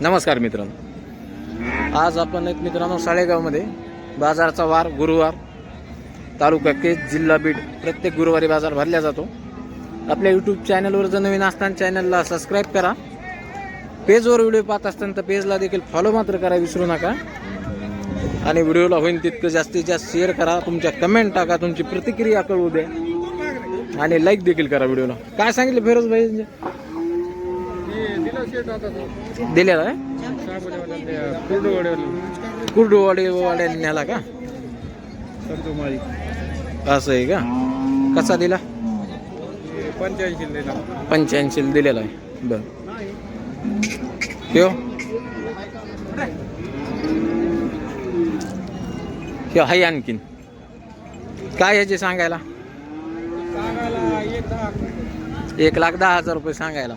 नमस्कार मित्रांनो, आज आपण एक मित्रांनो साळेगावमध्ये बाजाराचा वार गुरुवार, तालुका केज, जिल्हा बीड, प्रत्येक गुरुवारी बाजार भरला जातो. आपल्या यूट्यूब चॅनलवर जर नवीन असताना चॅनलला सबस्क्राईब करा. पेजवर व्हिडिओ पाहत असताना तर पेजला देखील फॉलो मात्र करा विसरू नका. आणि व्हिडिओला होईल तितकं जास्तीत जास्त शेअर करा, तुमच्या कमेंट टाका, तुमची प्रतिक्रिया कळू द्या आणि लाईक देखील करा व्हिडिओला. काय सांगितलं फिरोज भाई? दिलेला आहे कुर्डूवाडी न्याला का? असं आहे का? कसा दिला? 85 दिलेला आहे. बर ह्यो हाय आणखीन काय याचे सांगायला? 1,10,000 रुपये सांगायला.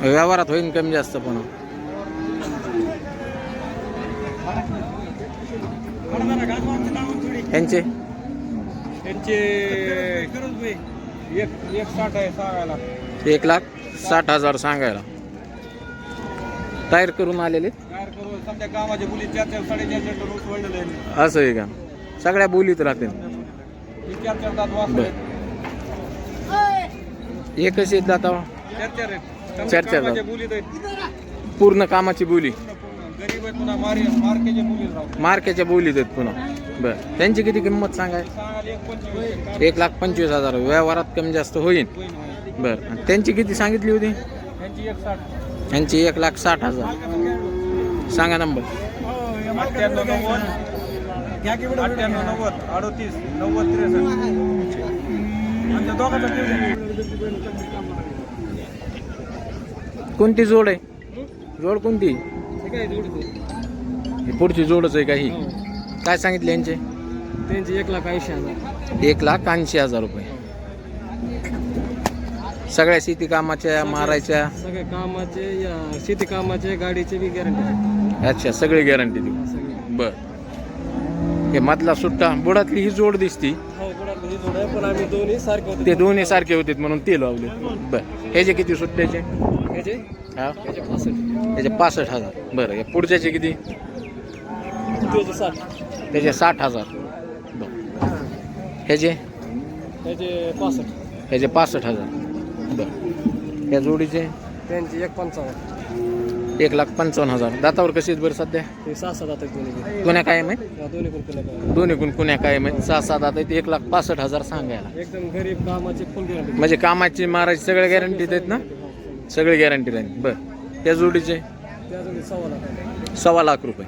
व्यवहारात होईल कमी जास्त पण. यांचे 1,60,000 सांगायला. टायर करून आलेले असं आहे का? सगळ्या बोलीत राहते. एकच येत जाता चार पूर्ण कामाची बोली मार्केच्या बोलीत आहेत पुन्हा. बर, त्यांची किती किंमत सांगाय? 1,25,000. व्यवहारात कमी जास्त होईल. बर, त्यांची किती सांगितली होती? त्यांची 1,60,000 सांगा. नंबर 98 कोणती जोड आहे? जोड कोणती? पुढची जोडच आहे काही. काय सांगितले यांचे? त्यांची 1,80,000. 1,80,000 रुपये. सगळ्या शेती कामाच्या मारायच्या सगळे कामाचे, शेती कामाचे, गाडीचे बी गॅरंटी. अच्छा, सगळी गॅरंटी देऊ. बर, हे मधला सुट्टा बुडातली ही जोड दिसती. पण आम्ही दोन्ही सारखे होते. ते दोन्ही सारखे होते म्हणून ते लावले. बर, ह्याचे किती सुट्ट्याचे? हा, त्याचे 65,000. बरं, या पुढच्याचे किती? त्याचे 60,000. बरं, ह्याचे 65,000. बरं, ह्या जोडीचे त्यांची 1,55,000. 1,55,000. दातावर कशी आहेत बरं सध्या? 6-7 दात आहेत. कुण्या कायम आहे? दोन्ही कुण्या कायम आहेत. 6-7 दात आहेत. 1,65,000 सांगायला. एकदम गरीब कामाचे फुल गॅरंटी. म्हणजे कामाची मारायची सगळ्या गॅरंटी आहेत ना? सगळी गॅरंटी राहील. बरं, त्या जोडीचे 1,15,000 रुपये.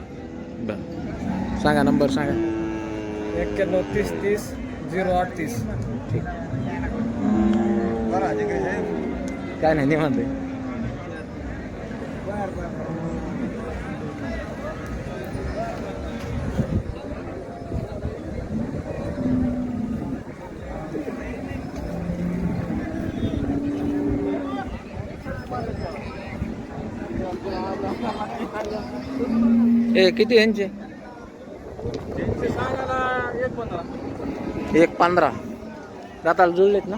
बरं, सांगा. नंबर सांगा. 91-30-30-038. ठीक, काय नाही निवांत आहे. किती यांचे? 1,15,000. दाताला जुळलेत ना?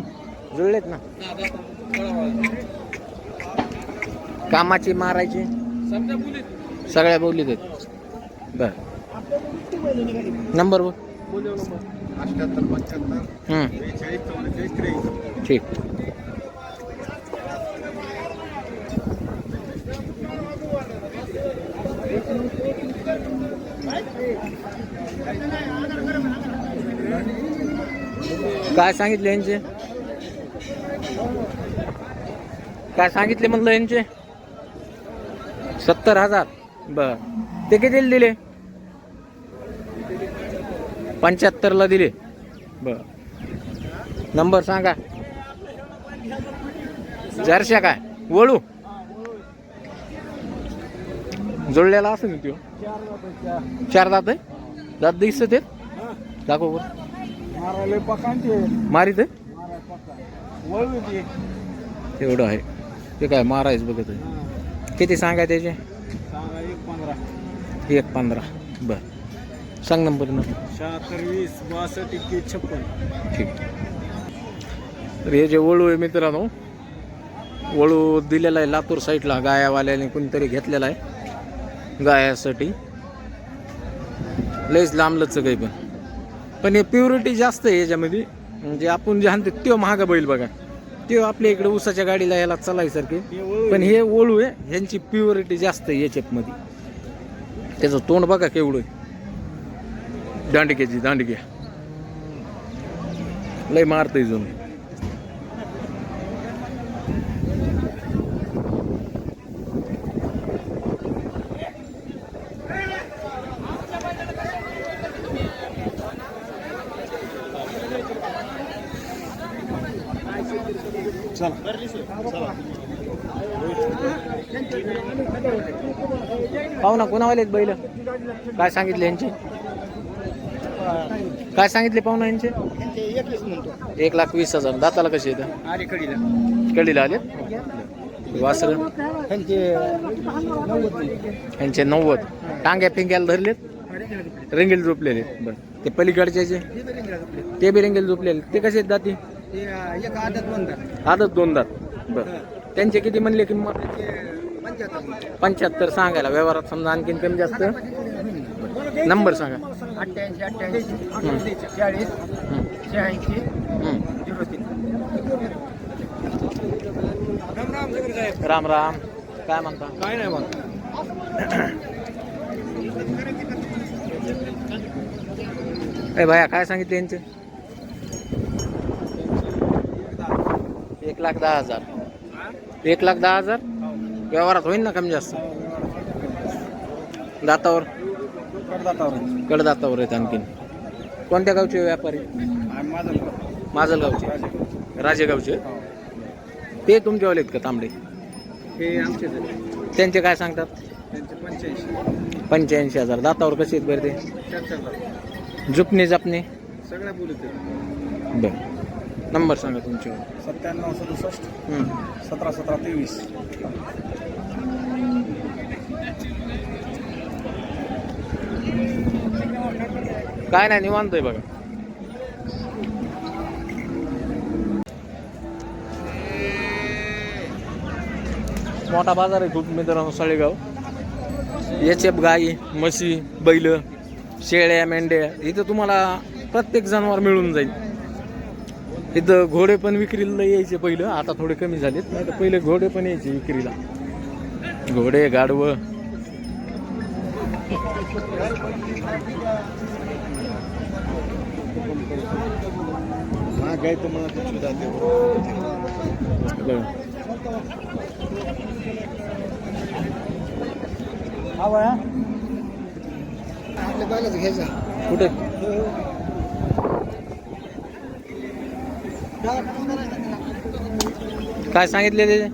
कामाची मारायची सगळ्या बोलीत आहेत. बर, नंबर बघ. 78-75. ठीक. काय सांगितले यांचे? काय सांगितले म्हणलं यांचे? 70,000. बर, ते किती दिले? 75ला दिले. बर, नंबर सांगा. जरशा काय वळू जोडलेला असं तो 4 दात आहे. दात दिसत आहेत. दाखव बरं. मारित आहे एवढं आहे ते. काय मारायच बघत आहे. किती सांगाय त्याचे? 1,15. बर, सांग नंबर. 76-20-62-21-56. ठीक. तर हे जे वळू आहे मित्रांनो, वळू दिलेला आहे लातूर साईडला, गायावाल्याने कोणीतरी घेतलेला आहे गायासाठी. लयच लांबलंच काही पण हे प्युरिटी जास्त आहे याच्यामध्ये. म्हणजे आपण जे आणतो तो महागा बैल बघा, ते आपल्या इकडे ऊसाच्या गाडीला याला चालायसारखे, पण हे वळू आहे ह्यांची प्युरिटी जास्त आहे याच्यामध्ये. त्याचं तोंड बघा केवढं आहे, दांडक्या लय मारतंय जणू. पाहू ना कोणावाले आहेत बैल, काय सांगितले यांचे, काय सांगितले पाहुणा यांचे? 1,20,000. दाताला कसे येतं? कडीला आले वासर यांचे 90. टांग्या फिंग्याला धरलेत, रेंगेल झोपलेले. बरं ते पलीकडचे ते बी रेंगेल झोपलेले, ते कसे आहेत दाती? आदत 2 दात. बरं त्यांचे किती म्हणले किंमत? 75 सांगायला. व्यवहारात समजा आणखीन कमी जास्त. नंबर सांगा. 88 40 86 03. राम राम. काय म्हणता? काय नाही म्हणता. ए भाया काय सांगितले यांचे? 1,10,000. 1,10,000 व्यवहारात होईल ना कमी जास्त? दातावर कडदातावर आहेत आणखीन. कोणत्या गावचे व्यापारी? माजलगावचे, राजेगावचे. ते तुमच्यावाले आहेत का तांबडे? हे आमचे त्यांचे काय सांगतात? 85,000. दातावर कसे आहेत बरं ते? जुपणे जापणे सगळ्या बोलत बरं. नंबर सांगा तुमचे. 97 67 17 17 23. काय नाही निवांत आहे बघा. मोठा बाजार आहे खूप मित्रांनो साळेगाव. याचे गाई, म्हशी, बैल, शेळ्या, मेंढ्या इथं तुम्हाला प्रत्येक जनावर मिळून जाईल. इथं घोडे पण विक्रीला यायचे पहिलं, आता थोडे कमी झालेत. नाही तर पहिले घोडे पण यायचे विक्रीला. घोडे, गाढवं. गाय तो मला कुछ जाते आपल्या बैलाच घ्यायचा कुठे? काय सांगितले ते?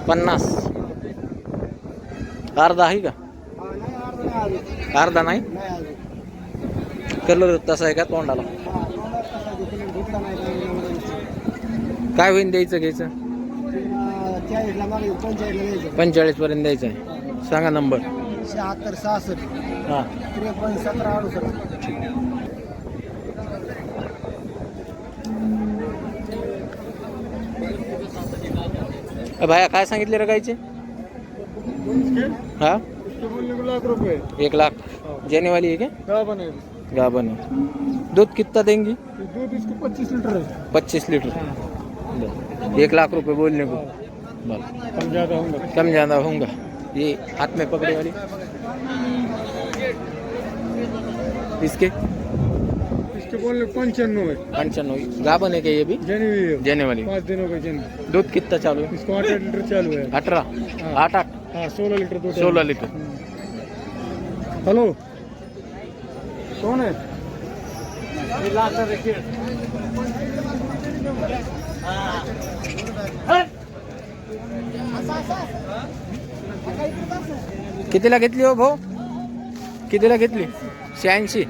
50. अर्धा आहे का? अर्धा नाही. कलर तसा आहे का तोंडाला? काय होईल द्यायचं घ्यायचं? 45 पर्यंत द्यायचं आहे. सांगा नंबर. 76 66 हां 53 17 68. भाया काय सांगितले रे गायचे? हाँ 1 लाख. जेने वाली है क्या? गाभन है. दूध कितना देंगी? दूध इसको 25 लीटर है. 25 लीटर. 1 लाख रुपए बोलने को. कम ज़्यादा होगा. कम ज़्यादा होगा. ये हाथ में पकड़े वाली इसके बोलने 95 है. 95. गाभन है क्या ये भी? जेने वाली. 5 दिनों का जन. दूध कितना चालू है? इसको 8 लीटर चालू है. 18. 8 हाँ 16 लीटर दूध. 16 लीटर. हेलो कौन है? कितीला घेतली हो भाऊ? कितीला घेतली? 86.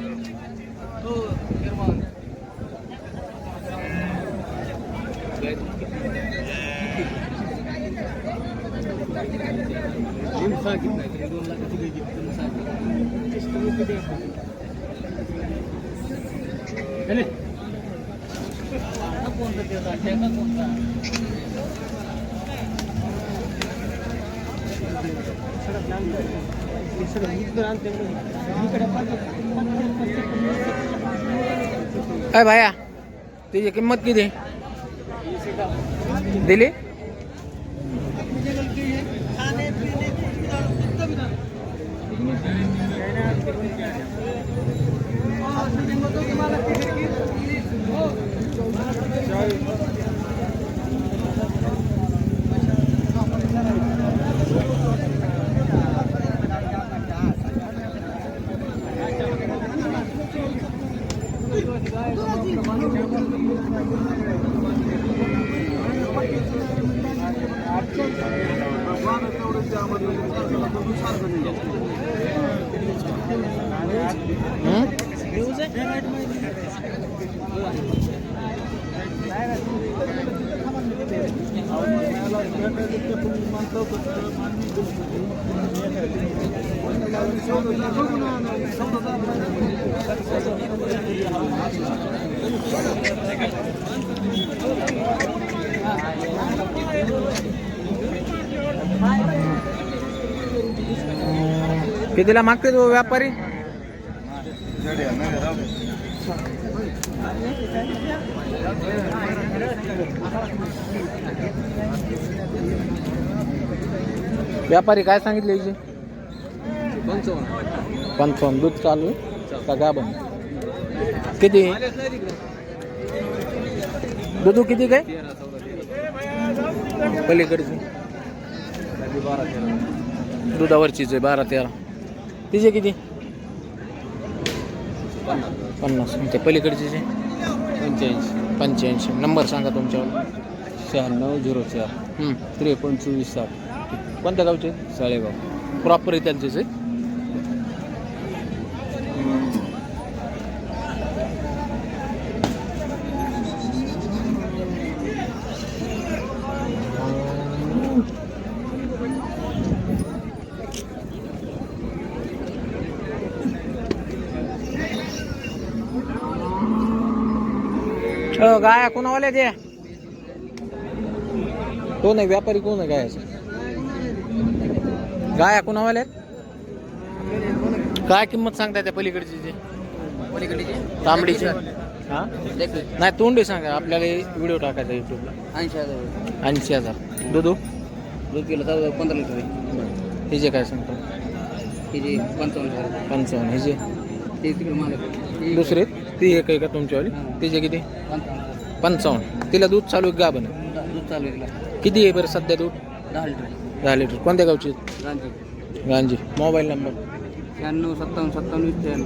काय भाया त्याची किंमत किती दिली? कितीला मागते तो व्यापारी? व्यापारी काय सांगितले हिचे? 55. दूध चालू आहे का गाभण? किती दूध किती काय पलीकडची? दुधावरचीच आहे 12-13. तिचे किती? 50. ते पलीकडचे 85. नंबर सांगा तुमच्यावर. 9604 532460. कोणत्या गावचे? साळेगाव. प्रॉपर त्यांचेच आहे. गाया कोणावाल्या ते? कोण आहे व्यापारी? कोण आहे गायाचं? गाया कोणावाल्या? काय किंमत सांगताय त्या पलीकडची? तांबडीची? हा नाही तोंडी सांगा, आपल्याला व्हिडिओ टाकायचा युट्यूबला. 80,000. दूध किलो 15 लिटर आहे. हिचे काय सांगतो? हिचे 55. 55. हिचे ते तिकडे मालक दुसरे ती एक आहे का तुमच्यावाली? तिचे किती? 55. तिला दूध चालू आहे गाभण? दूध चालू आहे तिला. किती आहे बरं सध्या दूध? 10 लिटर. 10 लिटर. कोणत्या गावची? गांधी. गांजी. Mobile number? 96 57 57 93.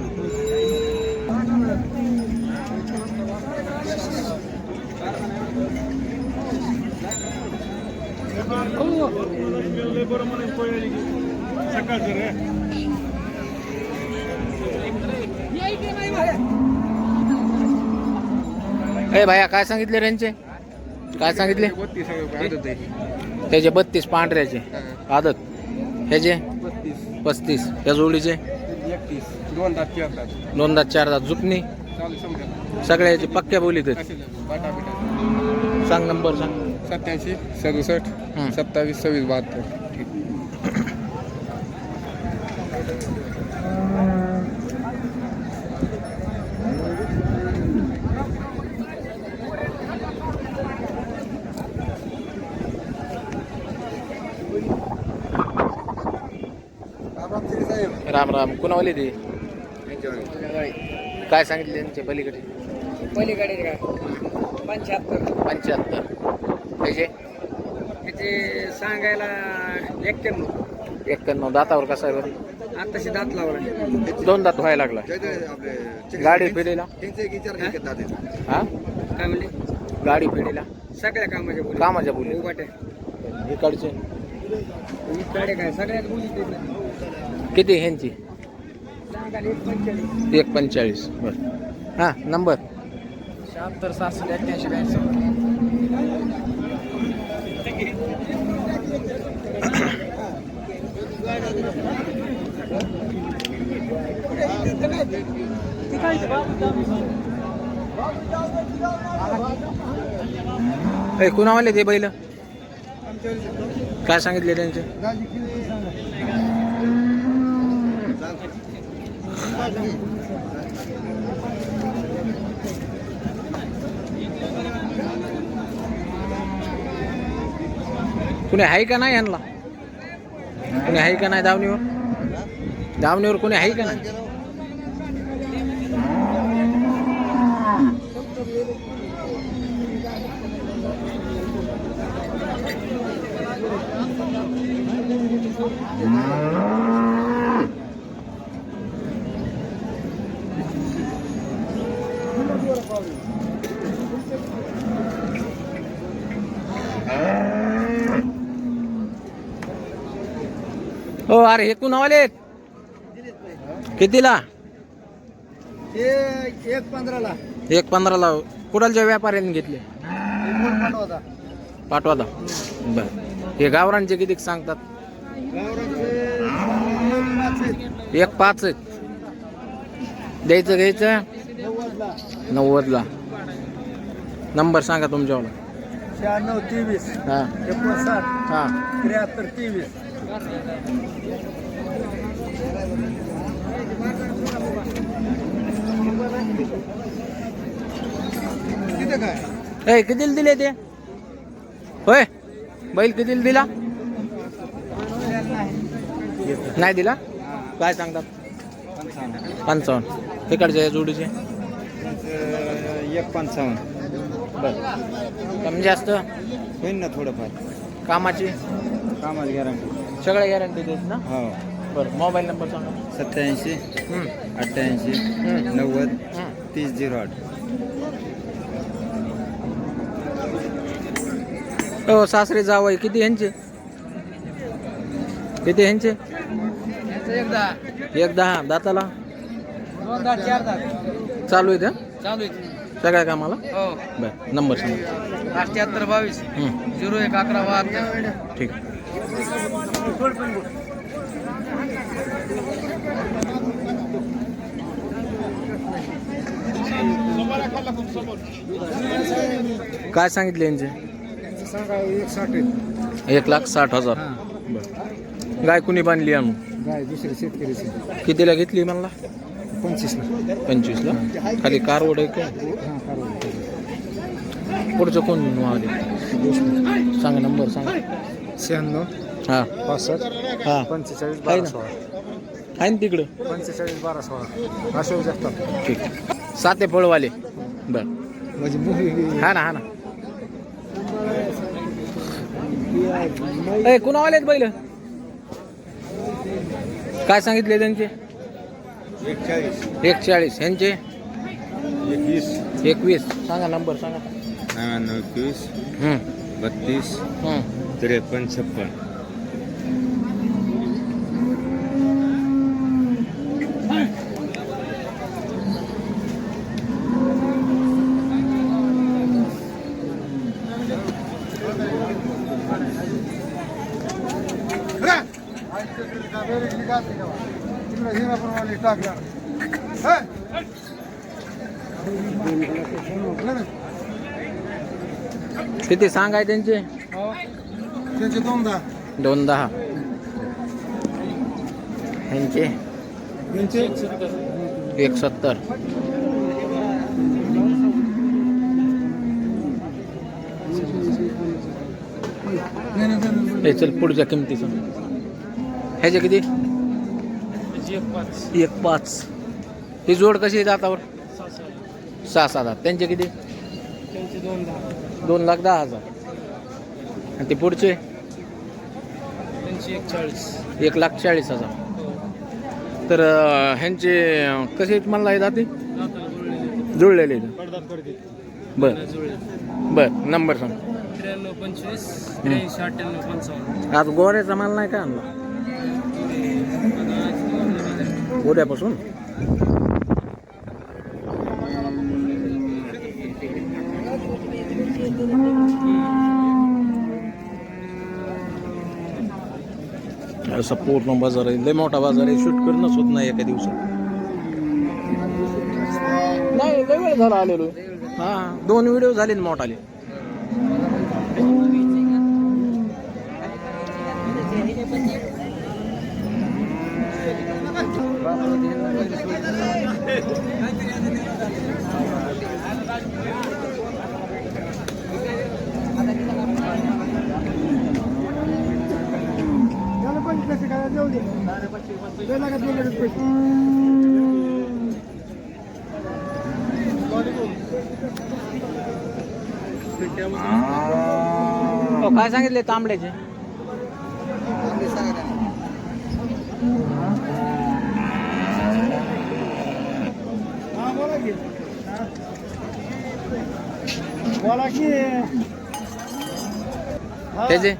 ए भाया काय सांगितले रेंजचे? काय सांगितले? 32 त्याचे 32 पांढऱ्याचे आदत. ह्याचे 35. त्या जोडीचे 31 2 दात 4 दात 2 दात 4 दात. जुपणी चालू समजा. सगळ्याचे पक्क्या बोलीत आहेत. बाटा बिटा. सांग नंबर सांग. 87 67 27 26 72. राम राम. कुणावाले ते? काय सांगितले त्यांचे पलीकडे? पलीकडे काय 75. 75. त्याचे त्याचे सांगायला 91. 91. दातावर कसा आहे बरं? आताशी दात लावला. 2 दात व्हायला लागला. गाडी पिढीला? हा काय म्हणले? गाडी पिढीला सगळ्या कामाच्या बोली. कामाच्या बोली. उभाट्या इकडचे इकडे काय सगळ्यात बोली. किती ह्यांची? सांगायला 145. 145. बरं. हां नंबर? 76 67 88 82. कुणावाले ते बैल काय सांगितले त्यांचे? कुणी आहे का नाही यांना? कुणी आहे का नाही दावणीवर कोणी आहे का नाही? हो अरे हे कुणावाले कितीला? 1.15ला 1.15ला. कुडालच्या व्यापाऱ्यांनी घेतले पाठवादा. बर हे गावरांचे किती सांगतात? 1.5 आहेत. घ्यायचं 90ला. नंबर सांगा तुमच्यावाला. 96 23 हा 59 हा 73 23. ए कितीला दिले ते? होय बैल कितीला दिला? नाही दिला. काय सांगतात? 55. तिकडच्या या जोडीचे 1.55. बर कमी जास्त होईल ना थोडंफार. कामाची गॅरंटी. सगळ्या गॅरंटी देत ना? हो. बरं मोबाईल नंबर सांगा. 87 हम्म, 88 हम्म, 90 हम्म. 30 08. हो सासरे जावई किती ह्यांचे? किती ह्यांचे? एक 10 दाताला 2 दात 4 दात चालू आहे त्या चालू आहे. सगळ्या कामाला. हो. बर नंबर सांगा. 78 22 01 11 72. ठीक. काय सांगितले यांचे? सांगा 1.60. 1,60,000. गाय कुणी बांधली आणून? गाय दुसरे शेतकरीचे. कितीला घेतली म्हणला? 25ला. 25ला. खाली कारवड आहे का? हां कारवाई. पुढचं कोण आले सांगा. नंबर सांगा. 96 हां 65 हां 45 आहे ना? 12 16. आहे ना तिकडं? 45 12 16. अशोक जगताप. ठीक. साते फळवाले. बर म्हणजे मुली. हा ना ए कुणावाले आहेत बैल? काय सांगितले त्यांचे? 140. ह्यांचे 21. सांगा नंबर सांगा. 99 हम्म, 32 हम्म. 53 56. किती सांगाय त्यांचे? त्यांचे 2.10. 2.10. ह्यांचे त्यांचे 170. हे चल पुढच्या किमती सांग. ह्याचे किती? 1.5. ही जोड कशी आहे दातावर? 6-7 दात. त्यांचे किती? 2,10,000. आणि ते पुढचे 1,40,000. तर ह्यांचे कसे आहेत म्हणला हे जाते? जुळलेले. बर नंबर सांग. 93 25 83 98 55. आज गोऱ्याचा माल नाही का आणला? गोऱ्यापासून असा पूर्ण बाजार आहे. लय मोठा बाजार आहे. शूट करणंच होत नाही एका दिवसात. नाही लय वेळ झाला आलेलो. हा 2 व्हिडिओ झाले ना मोठाले. हो, काय सांगितले तांबड्याचे? त्याचे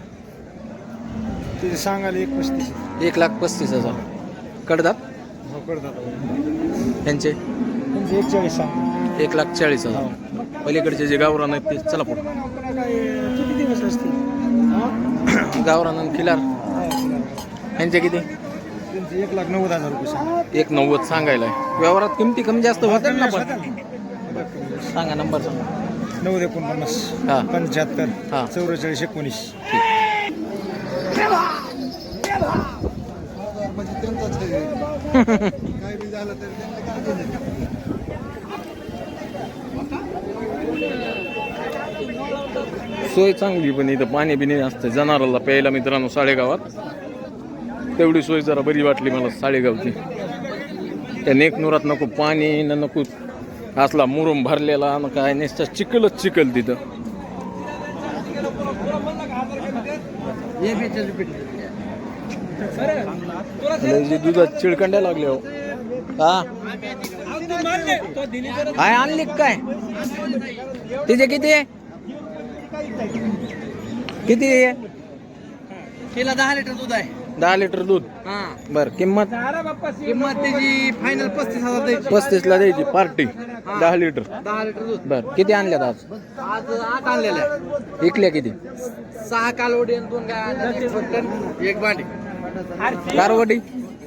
ते सांगायला 1,35,000. 1,35,000. कडदात हो करतात त्यांचे त्यांचे 41 सांग 1,40,000. पलीकडचे जे गावरान आहेत ते चला पुढे. किती दिवस असतील गावरान आणि खिलार यांचे किती? त्यांचे 1,90,000 रुपये सांग 1,90 सांगायला आहे. व्यवहारात किमती कमी जास्त होतात ना पण. सांगा नंबर सांगा. 949 हा. 75 हा. 44 19. सोय चांगली पण इथं पाणी बिणी असतं जनावराला प्यायला मित्रांनो साळेगावात. तेवढी सोय जरा बरी वाटली मला साळेगावची. त्या नेकनुरात नको पाणी न नको असला मुरुम भरलेला न काय नुसतं चिखलच चिखल तिथं. दुधात चिळकंड्या लागल्या हो. हा काय आणली काय? तिचे किती आहे? किती आहे? तिला 10 लिटर दूध आहे. 10 लिटर दूध. हा बर किंमत किंमत त्याची फायनल 35,000 द्यायची. 35 ला द्यायची पार्टी. 10 लिटर. 10 लिटर दूध. बर किती आणल्यात आज? आज 8 आणलेले आहे. विकल्या किती? 6 कालवडी आणि 2 गाय आणल्या, 1 बट्टन, 1 बांडी. कारवडी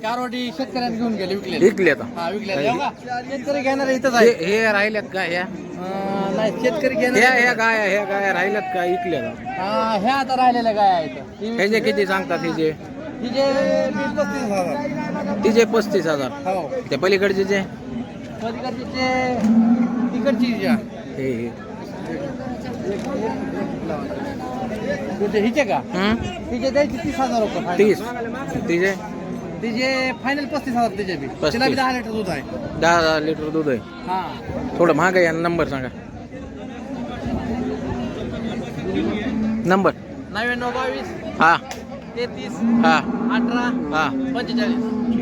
कारवडी शेतकऱ्यांनी घेऊन गेले, विकले. विकली आता. हा विकले. शेतकरी घेणार इथंच हे आहे. हे राहिल्यात का ह्या? नाही शेतकरी घेणार. ह्या गाया राहिल्यात का विकल्या? ह्या आता राहिलेल्या गाय आहेत. ह्याचे किती सांगतात? हिचे तिचे 35,000. तिचे 35,000. हो. त्या पलीकडचे जे पलीकडचे तिकडची ज्या हे हिचे का हं? तिचे द्यायची 30,000 रुपये final. 30 तिचे तिचे फायनल 35,000 तिचे बी. 35. तिला बी 10 लिटर दूध आहे. 10 लिटर दूध आहे. हा थोडं महाग आहे. नंबर सांगा. नंबर 99 22 हा 33 हा 18 हा 45.